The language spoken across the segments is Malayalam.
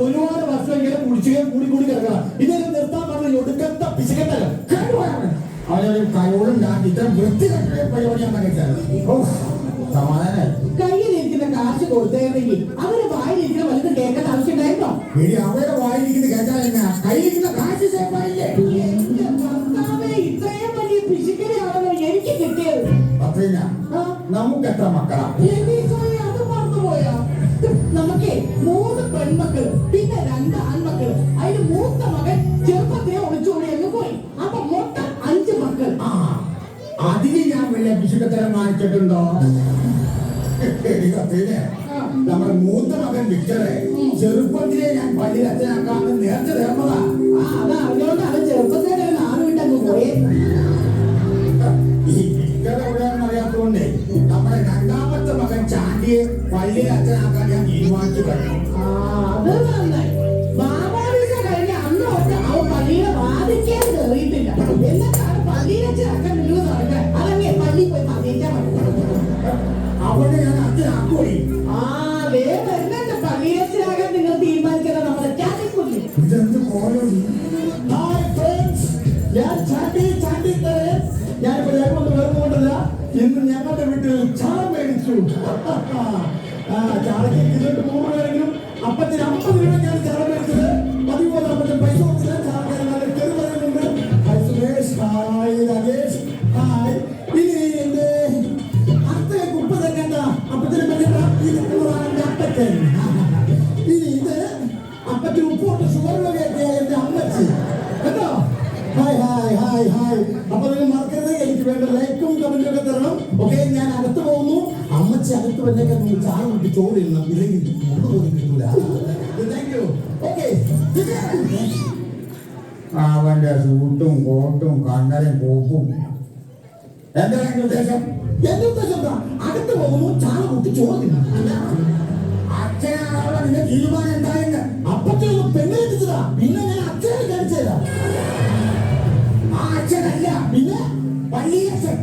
ഒരുപാട് വർഷം ഇങ്ങനെ കുടിച്ചുകയും കൂടി കിടക്കണം. ഇതൊരു നിർത്താൻ പറഞ്ഞ ഒടുക്കത്ത പിശുക്കത്തല്ല. അവനൊരു കഴിവുണ്ടാക്കി ഇത്ര വൃത്തികെട്ട പരിപാടിയാണ് കഴിച്ചത്. സമാധാനം. കയ്യിലിരിക്കുന്ന കാശ് കൊടുത്തേണെങ്കിൽ അവരെ വായിലിരിക്കുന്ന വലുത് കേൾക്കേണ്ട ആവശ്യമുണ്ടായിരുന്നോ? അവരുടെ വായിലിരിക്കുന്ന കേട്ടാൽ കയ്യിലിരിക്കുന്ന കാശ് സേഫായില്ലേ? ഇത്രയും വലിയ പിശുക്കനെയാണല്ലോ എനിക്ക് കിട്ടിയത്. പിന്നെ നമുക്ക് എത്ര മക്കളാ? അത് മറന്നുപോയാ? നമുക്ക് 3 പെൺമക്കള് പിന്നെ 2 ആൺമക്കള്. അതിന് മൂത്ത മകൻ ചെറുപ്പത്തിനെ ഒളിച്ചോടി അങ്ങ് പോയി. അപ്പൊ മൊത്തം 5 മക്കൾ. അതിന് ഞാൻ വലിയ പിശുക്കത്തരം കാണിച്ചിട്ടുണ്ടോ? പിന്നെ നമ്മുടെ മൂത്ത മകൻ വിക്ടറെ ചെറുപ്പത്തിലെ ഞാൻ പള്ളി അച്ഛനാക്കാന്ന് നേരത്തെ തേർന്നതാ. അത് അറിഞ്ഞോണ്ടാണ് ചെറുപ്പത്തിലെ 4 വീട്ടങ്ങ് പോയേ. ഈ വിക്ടർ എവിടെയാണെന്ന് അറിയാത്തതുകൊണ്ട് നമ്മുടെ 2ാമത്തെ മകൻ ചാണ്ടിയെ പള്ളി അച്ഛനാക്കാൻ ഞാൻ തീരുമാനിച്ചു കഴിഞ്ഞു. അത് നന്നായി. ബാബാവിസ കഴിഞ്ഞ അന്ന് തൊട്ട് അവൻ പള്ളിയുടെ വാതിക്കാൻ കയറിയിട്ടില്ല. എന്നിട്ടാണ് പള്ളിയിലച്ഛനാക്കാൻ നിങ്ങൾ നടക്കാൻ. അതങ്ങനെ പള്ളി പോയി പറഞ്ഞേക്കാൻ പറ്റും. അവിടെ ഞാൻ അച്ഛനാക്കോയി. വരുന്നുണ്ട് പള്ളിയച്ഛനാകാൻ നിങ്ങൾ തീരുമാനിക്കുന്നത് നമ്മുടെ ചാണ്ടിക്കുഞ്ഞ്. ഇതെന്ത് പോലെ ഞാനിപ്പോ ഞങ്ങളൊന്നും വരുന്നുകൊണ്ടല്ല. ഇന്ന് ഞങ്ങളുടെ വീട്ടിൽ ചാള മേടിച്ചു. ചാളയ്ക്ക് ഇതിട്ട് 100 രൂപയെങ്കിലും അപ്പത്തിന് 50 രൂപയ്ക്കാണ് ചാള മേടിച്ചത്. അതുപോലെ അപ്പത്തിന് പൈസ കൊടുത്തില്ല. ചാളക്കാരൻ നല്ല തെറി പറയുന്നുണ്ട്. Suresh hi, Rajesh hi. ഇനി എന്റെ അത്രയ്ക്ക് ഉപ്പ് തരേണ്ട അപ്പത്തിന് പറ്റുന്നതാണ് അപ്പച്ചൻ. ഇനി ഇത് അപ്പത്തിന് ഉപ്പോട്ട് ഷുഗറിലോ കയറ്റിയ എന്റെ അമ്മച്ചി കേട്ടോ. Hi hi hi hi. അപ്പൊ നിങ്ങൾ മറക്കരുത്, എനിക്ക് വേണ്ട ലൈക്കും കമന്റും ഒക്കെ തരണം. ഓക്കെ, ഞാൻ അകത്ത് പോകുന്നു. അമ്മച്ചി അകത്ത് വന്നേക്കാൻ നിങ്ങൾ ചായ കുട്ടി ചോറിടണം, ഇല്ലെങ്കിൽ ഒന്നുപോലും കിട്ടൂല. Thank you. ഓക്കെ, അവന്റെ സൂട്ടും കോട്ടും കണ്ണലും കോപ്പും എന്താണ് എന്റെ ഉദ്ദേശം? എന്റെ ഉദ്ദേശം അകത്ത് പോകുന്നു, ചായ കുട്ടി ചോറിടണം. അച്ഛനാണോ നിന്റെ തീരുമാനം എന്തായെന്ന്? അപ്പച്ചൊന്ന് പെണ്ണ് കെട്ടിച്ചതാ, പിന്നെ ഞാൻ അച്ഛനെ കാണിച്ചതാ. അച്ഛനല്ല, പിന്നെ പള്ളിയച്ഛൻ.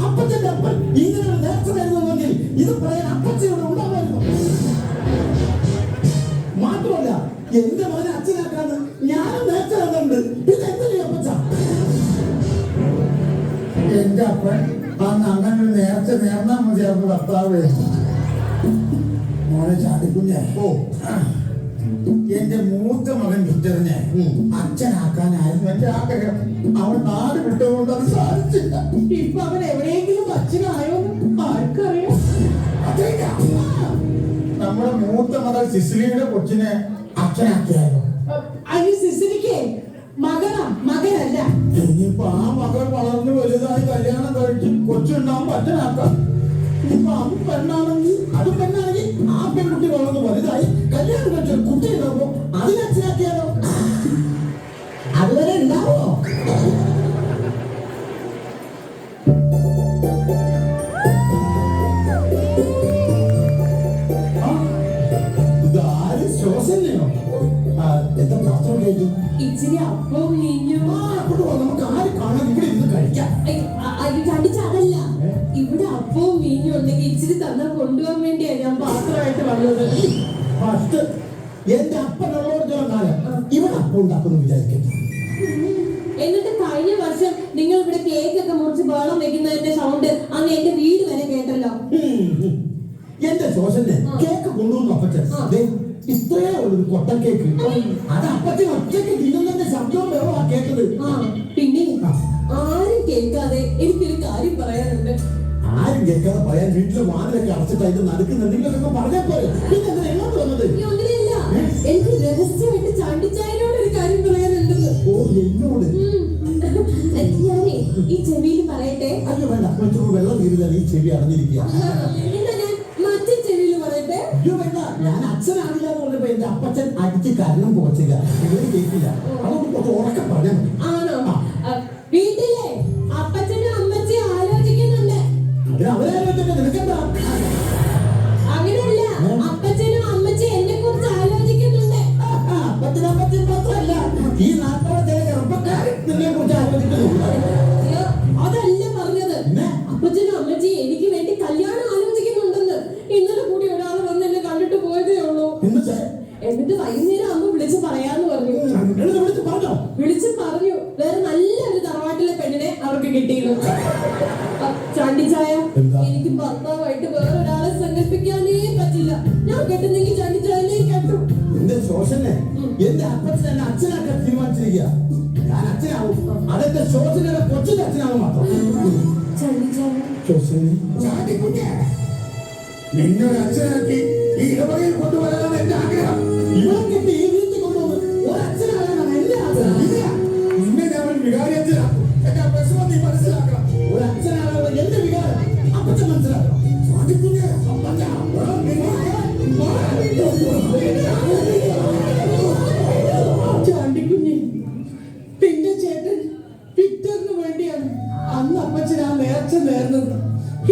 അപ്പച്ചന്റെ അപ്പൻ ഇങ്ങനെ നേർച്ച തരുന്നെങ്കിൽ ഇത് പറയാൻ അപ്പച്ചനോട് ഉണ്ടാവായിരുന്നു. മാത്രമല്ല എന്റെ മകനെ അച്ഛനാക്കാന്ന് ഞാനും നേർച്ച തരുന്നുണ്ട്. പിന്നെ എന്തല്ലേ അപ്പച്ച? എന്റെ അപ്പൻ അന്ന് അങ്ങനെ നേർച്ച നേർന്നാ മതിയായിരുന്നു ഭർത്താവ്. മോനെ ചാടിക്കുഞ്ഞെ, എന്റെ മൂത്ത മകൻ വിക്ടറിനെ അച്ഛനാക്കാനായിരുന്നു എന്റെ ആഗ്രഹം. അവൻ നാട് വിട്ടുകൊണ്ട് അത് സാധിച്ചില്ല. ഇപ്പൊ അവൻ എവിടെയെങ്കിലും അച്ഛനായോ ആർക്കറിയാം. നമ്മുടെ മൂത്ത മകൾ സിസിലിയുടെ കൊച്ചിനെ അച്ഛനാക്കിയാലോ? അതിന് സിസിലിക്ക് മകനല്ല. ഇനിയിപ്പോ ആ മകൾ വളർന്ന് വലുതായി കല്യാണം കഴിച്ച് കൊച്ചുണ്ടാവുമ്പോ അച്ഛനാക്കാം. ഇപ്പൊ അത് പെണ്ണാണെങ്കിൽ ആ പെൺകുട്ടി വളർന്ന് വലുതായി കല്യാണം കഴിച്ച കുട്ടി ഉണ്ടാവുമ്പോ അതിനെ അച്ഛനാക്കിയാലോ? അതുവരെ ഉണ്ടാവോ? ഇതാര് ശ്വാസനെയോ? എന്താ പാത്രം കഴിക്കും? ഇച്ചിരി അപ്പം നമുക്ക് ആര് കാണാൻ ഇവിടെ ഇരുന്ന് കഴിക്കാം. അതല്ല, ഇവിടെ അപ്പവും മീനും ഉണ്ടെങ്കിൽ ഇച്ചിരി തന്നാൽ കൊണ്ടുപോകാൻ വേണ്ടിയാ ഞാൻ പാത്രമായിട്ട് വന്നത്. എന്റെ അപ്പനുള്ളവർക്കുള്ള കാലം ഇവിടെ അപ്പം ഉണ്ടാക്കുന്നു വിചാരിക്കട്ടെ. എന്നിട്ട് കഴിഞ്ഞ വർഷം നിങ്ങൾ ഇവിടെ കേക്കൊക്കെ മുറിച്ച് ബഹളം വെക്കുന്നതിന്റെ സൗണ്ട് അന്ന് എന്റെ വീട് വരെ കേട്ടല്ലോ. എന്റെ ശോശന്റെ കേക്ക് കൊണ്ടുവന്നു അപ്പച്ചൻ. ഇത്രയേ ഉള്ളൂ കൊട്ട കേക്ക്. അത് അപ്പച്ചൻ ഒറ്റയ്ക്ക് തിന്നുന്നതിന്റെ ശബ്ദവും വേണോ ആ കേട്ടത്. പിന്നെ ആരും കേൾക്കാതെ എനിക്കൊരു കാര്യം പറയാനുണ്ട്. ആരും കേൾക്കാതെ പറയാൻ വീട്ടില് വാതിലൊക്കെ അടച്ചിട്ട് അതിന്റെ നടക്കുന്നുണ്ട്. നിങ്ങളൊക്കെ പറഞ്ഞാൽ പോലെ പിന്നെ എങ്ങോട്ട് വന്നത്? അങ്ങനെയല്ല, എനിക്ക് രഹസ്യമായിട്ട് ചാണ്ടിച്ചായനോട് ഒരു കാര്യം പറയാനുണ്ടെന്ന്. ഓ, എന്നോട്? ഞാനേ ഈ ചെവിയിൽ പറയട്ടെ. അയ്യോ വേണ്ട, കൊച്ചു വെള്ളം തീരുന്ന ഈ ചെവി അറിഞ്ഞിരിക്കുക. എന്നാ ഞാൻ മറ്റേ ചെവിയിൽ പറയട്ടെ. അയ്യോ വേണ്ട, ഞാൻ അച്ഛനാണില്ല എന്ന് പറഞ്ഞപ്പോ എന്റെ അപ്പച്ചൻ അടിച്ച് കരണം പോച്ചില്ല, ഇവര് കേൾക്കില്ല. അതുകൊണ്ട് കുറച്ച് ഉറക്കം പറഞ്ഞാൽ മതി. ആണോ? വീട്ടിലെ അപ്പച്ചനും അമ്മച്ചയും ആലോചിക്കുന്നുണ്ട്. അവരാലോചിച്ചിട്ട് നിനക്കെന്താ? അങ്ങനെയല്ല, അപ്പച്ചനും അമ്മച്ചയും എന്നെ കുറിച്ച് ആലോചിക്കുന്നുണ്ട്. അപ്പച്ചനമ്മച്ചൻ മാത്രമല്ല, ഈ നാട്ടിലെ ചില ചെറുപ്പക്കാരും നിന്നെ കുറിച്ച് ആലോചിക്കുന്നുണ്ട്. അതല്ല പറഞ്ഞത്, അപ്പച്ചനും അമ്മച്ചയും എനിക്ക് വേണ്ടി കല്യാണം ആലോചിക്കുന്നുണ്ടെന്ന്. ഇന്നലെ കൂടി ഒരാൾ വന്ന് എന്നെ കണ്ടിട്ട് പോയതേ ഉള്ളൂ. എന്നിട്ട് വൈകുന്നേരം ആകുമ്പോ വിളിച്ച് പറയാന്ന് പറഞ്ഞു. വിളിച്ച് പറഞ്ഞോ? വിളിച്ച് പറഞ്ഞു വേറെ നല്ലൊരു തറവാട്ടിലെ പെണ്ണിനെ അവർക്ക് കിട്ടിയിരുന്നു. ചാണ്ടിച്ചായ, എനിക്ക് ഭർത്താവായിട്ട് വേറൊരാളെ സങ്കല്പിക്കാനേ പറ്റില്ല. ഞാൻ കെട്ടുന്നെങ്കിൽ ചാണ്ടിച്ചായനെ കെട്ടു. എന്റെ ശോഷനെ എന്റെ അപ്പച്ചൻ എന്നെ അച്ഛനാക്കാൻ തീരുമാനിച്ചിരിക്കുക. ഞാൻ അച്ഛനാവും. അതെന്റെ ശോഷനയുടെ കൊച്ചിന്റെ അച്ഛനാവും മാത്രം. നിന്നൊരു അച്ഛനാക്കി ഈ ഇടവകയിൽ കൊണ്ടുവരാനാണ് എന്റെ ആഗ്രഹം. ഇവരെ കിട്ടി ഈ വീട്ടിൽ കൊണ്ടുവന്ന് ഒരു അച്ഛനാകാനാണ് എന്റെ ആഗ്രഹം. നിന്നെ ഞാൻ ഒരു വികാരി അച്ഛനാക്കും. എന്റെ പ്രശ്നം നീ മനസ്സിലാക്കണം. ഒരു അച്ഛനാകാനുള്ള എന്റെ വികാരം അപ്പച്ചൻ മനസ്സിലാക്കണം. ചാണ്ടിക്കുഞ്ഞ്, പിന്നെ ചേട്ടൻ വിക്ടറിന് വേണ്ടിയാണ് അന്ന് അപ്പച്ചൻ ആ നേർച്ച നേർന്നത്.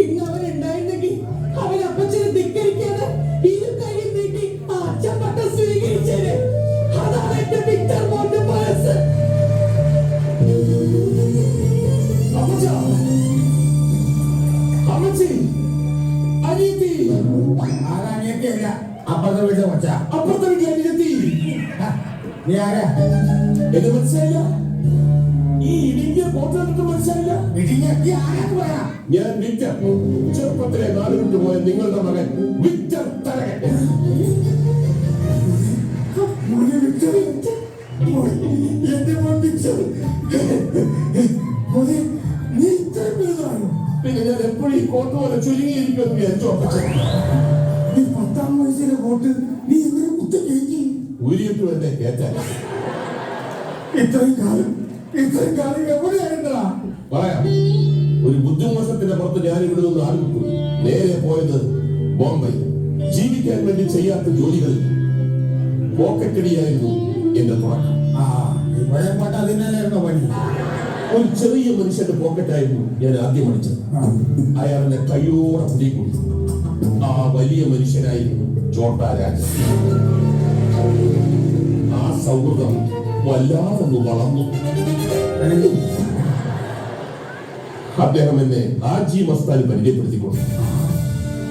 ഇന്ന് അവൻ ഉണ്ടായിരുന്നെങ്കിൽ അവൻ അപ്പച്ചനെ ധിക്കരിക്കാതെ ഇരു കൈയിൽ നീട്ടി ആ അച്ഛൻ പട്ടം സ്വീകരിച്ചേനെ. അതാണ് എന്റെ വിക്ടർ മോന്റെ മനസ്സ്. അമ്മച്ചി, അനിയത്തി. ആരാ അനിയത്തിയല്ല, അപ്പുറത്തെ വീട്ടിലെ കൊച്ച. അപ്പുറത്തെ വീട്ടിലെ അനിയത്തി. നീ ആരാ? ഇത് മനസ്സിലായില്ല? ഈ ഇടിഞ്ഞ കോട്ടിട്ട് മനസ്സിലായില്ല? ഇടിഞ്ഞ ആരാന്ന് പറയാ? ഞാൻ വിക്ടർ, ചെറുപ്പത്തിലെ നാട് വിട്ടുപോയ നിങ്ങളുടെ മകൻ വിക്ടർ തരകൻ. എന്റെ മോൻ വിക്ടർ. നീ ഇത്രയും വലുതായോ? പിന്നെ ഞാൻ എപ്പോഴും ഈ കോട്ട് പോലെ ചുരുങ്ങിയിരിക്കുമെന്ന് വിചാരിച്ചു അപ്പച്ചൻ. നീ 10-ാം വയസ്സിലെ കോട്ട് നീ എങ്ങനെ കുത്തി കയറ്റി? ഊരിയിട്ടു എന്നെ കേറ്റാൻ. ഇത്രയും കാലം എവിടെയായിരുന്നടാ? പറയാം. ഒരു ബുദ്ധിമോശത്തിന്റെ പുറത്ത് ഞാൻ ഇവിടെ നിന്ന് ആരംഭിക്കും. നേരെ പോയത് ബോംബെ. ജീവിക്കാൻ വേണ്ടി ചെയ്യാത്ത ജോലികൾ പോക്കറ്റടിയായിരുന്നു എന്റെ തുടക്കം. ഇവിടെ അതിനാലായിരുന്നോ പണി? ഒരു ചെറിയ മനുഷ്യന്റെ പോക്കറ്റായിരുന്നു ഞാൻ ആദ്യം പഠിച്ചത്. അയാളുടെ കയ്യോടെ പിടികൂടി. ആ വലിയ മനുഷ്യനായിരുന്നു ചോട്ടാ രാജ. ആ സൗഹൃദം വല്ലാതൊന്ന് വളർന്നു. അദ്ദേഹം എന്നെ ആജി മസ്താനി പരിചയപ്പെടുത്തിക്കൊണ്ടു.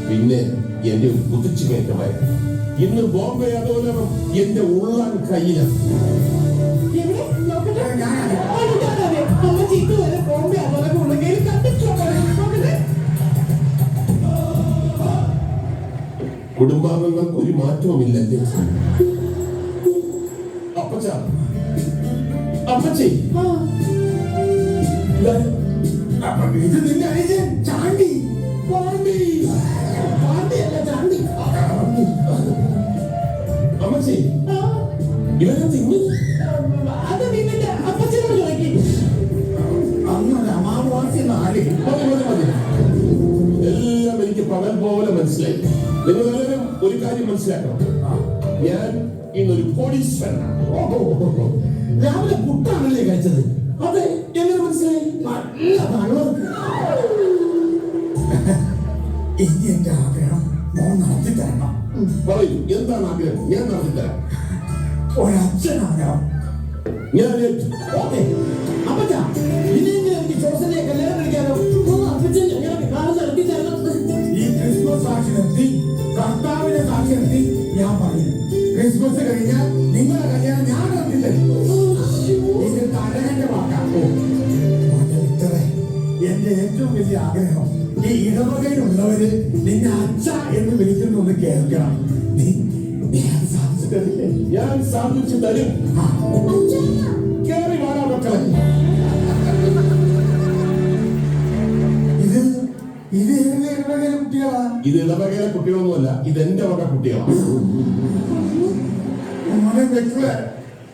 പിന്നെ എന്റെ ഒരു കുതിച്ചു കയറ്റമായിരുന്നു. ഇന്ന് ബോംബെ അതോലനം എന്റെ ഉള്ളാൻ കയ്യിലാണ്. കുടുംബാംഗങ്ങൾക്ക് ഒരു മാറ്റവുമില്ലല്ലേ? അപ്പച്ച, അപ്പച്ചി, ഇത് നിന്റെ അനുജൻ ചാണ്ടി. പാണ്ടിയല്ല, ചാണ്ടി. അമ്മച്ചി, ഇവരെ തിങ്ങി. അത് നിന്റെ അപ്പച്ചനോട് ചോദിക്കും. അന്നൊരു അമാവാസി നാല്. മതി. എല്ലാം എനിക്ക് പകൽ പോലെ മനസ്സിലായി. നിങ്ങളെല്ലാവരും ഒരു കാര്യം മനസ്സിലാക്കണം. ഞാൻ ഇന്നൊരു കോടീശ്വരനാണ്. രാവിലെ പുട്ടാണല്ലേ കഴിച്ചത്? അതെ. എങ്ങനെ മനസ്സിലായി? നല്ല വെള്ളം. ഇനി എന്റെ ആഗ്രഹം മോൻ നടത്തി തരണം. പറയൂ, എന്താണ് ആഗ്രഹം? ഞാൻ നടത്തി തരാം. ഒരച്ഛനാകാം. ഞാൻ ഓക്കെ. അപ്പച്ചാ, ഇനിയെങ്കിലും എനിക്ക് ജോസനെ കല്യാണം കഴിക്കാനോ? അപ്പച്ചൻ ഞങ്ങളുടെ കാലം നടത്തി തരണം. ഈ ക്രിസ്മസ് സാക്ഷി നിർത്തി, കർത്താവിനെ സാക്ഷി നിർത്തി ഞാൻ പറയുന്നു. ക്രിസ്മസ് കഴിഞ്ഞാൽ നിങ്ങളുടെ കല്യാണം ഞാൻ നടത്തി തരും. ഇത് തരകന്റെ വാക്കാക്കോ? എന്റെ ഏറ്റവും വലിയ ആഗ്രഹം ഈ ഇടവകയിലുള്ളവര് നിന്നെ അച്ഛ എന്ന് വിളിക്കുന്നു കേൾക്കണം. സാധിച്ചു തരില്ലേ? ഞാൻ സാധിച്ചു തരും. കേറി വാടാ മക്കളെ. ഇത് ഇടവകയിലെ കുട്ടികളാ? ഇത് ഇടവകയിലെ കുട്ടികളൊന്നുമല്ല, ഇത് എന്റെ വക കുട്ടികളാണ്.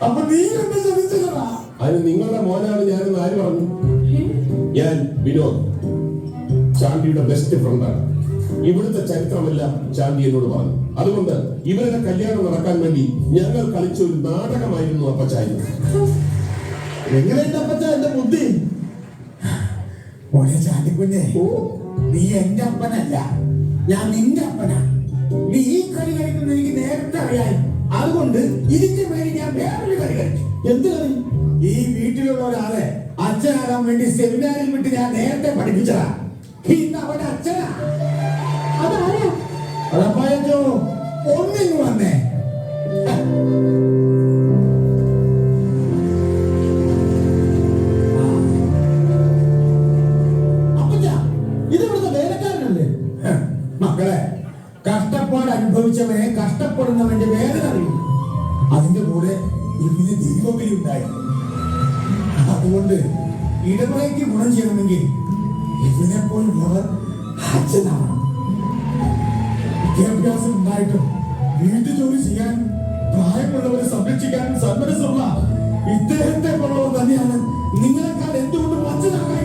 അപ്പൊ നീ എന്നെ ശ്രമിച്ചതാ? അതിന് നിങ്ങളുടെ മോനാണ് ഞാനെന്ന് ആര് പറഞ്ഞു? ഞാൻ വിനോദ്, ചാണ്ടിയുടെ ബെസ്റ്റ് ഫ്രണ്ടാണ്. ഇവിടുത്തെ ചരിത്രമെല്ലാം ചാണ്ടി എന്നോട് പറഞ്ഞു. അതുകൊണ്ട് ഇവരുടെ കല്യാണം നടക്കാൻ വേണ്ടി ഞങ്ങൾ കളിച്ച ഒരു നാടകമായിരുന്നു അപ്പച്ചായി. എങ്ങനെയുണ്ട് അപ്പച്ച എന്റെ ബുദ്ധി? ഓരോ ചാണ്ടിക്കുഞ്ഞെ, നീ എന്റെ അപ്പനല്ല, ഞാൻ നിന്റെ അപ്പനാ. നീ ഈ കളി കളിക്കുന്നത് എനിക്ക് നേരത്തെ അറിയാം. അതുകൊണ്ട് ഇതിന്റെ പേര് ഞാൻ വേറൊരു കളി കളിച്ചു. എന്ത് കളി? ഈ വീട്ടിലുള്ള ഒരാളെ അച്ഛനാകാൻ വേണ്ടി സെമിനാറിൽ വിട്ട് ഞാൻ നേരത്തെ പഠിപ്പിച്ചതാ. ഇന്ന് അവന്റെ അച്ഛനാ. അതാരാ? ഒന്നിങ്ങ് വന്നേ. മക്കളെ, കഷ്ടപ്പാട് അനുഭവിച്ചവനെ കഷ്ടപ്പെടുന്നവന്റെ വേദന അറിയും. അതിന്റെ കൂടെ ഇവന് ദൈവബലി ഉണ്ടായി. അതുകൊണ്ട് ഇടവകയ്ക്ക് ഗുണം ചെയ്യണമെങ്കിൽ ഇവനെ പോലുള്ളവർ അച്ഛനാവണം. വിദ്യാഭ്യാസം ഉണ്ടായിട്ടും വീട്ടു ജോലി ചെയ്യാൻ പ്രായമുള്ളവരെ സംരക്ഷിക്കാനും സന്മനസ്സുള്ള ഇദ്ദേഹത്തെ പോലുള്ളവർ തന്നെയാണ് നിങ്ങളെക്കാൾ എന്തുകൊണ്ടും അച്ഛനാകാൻ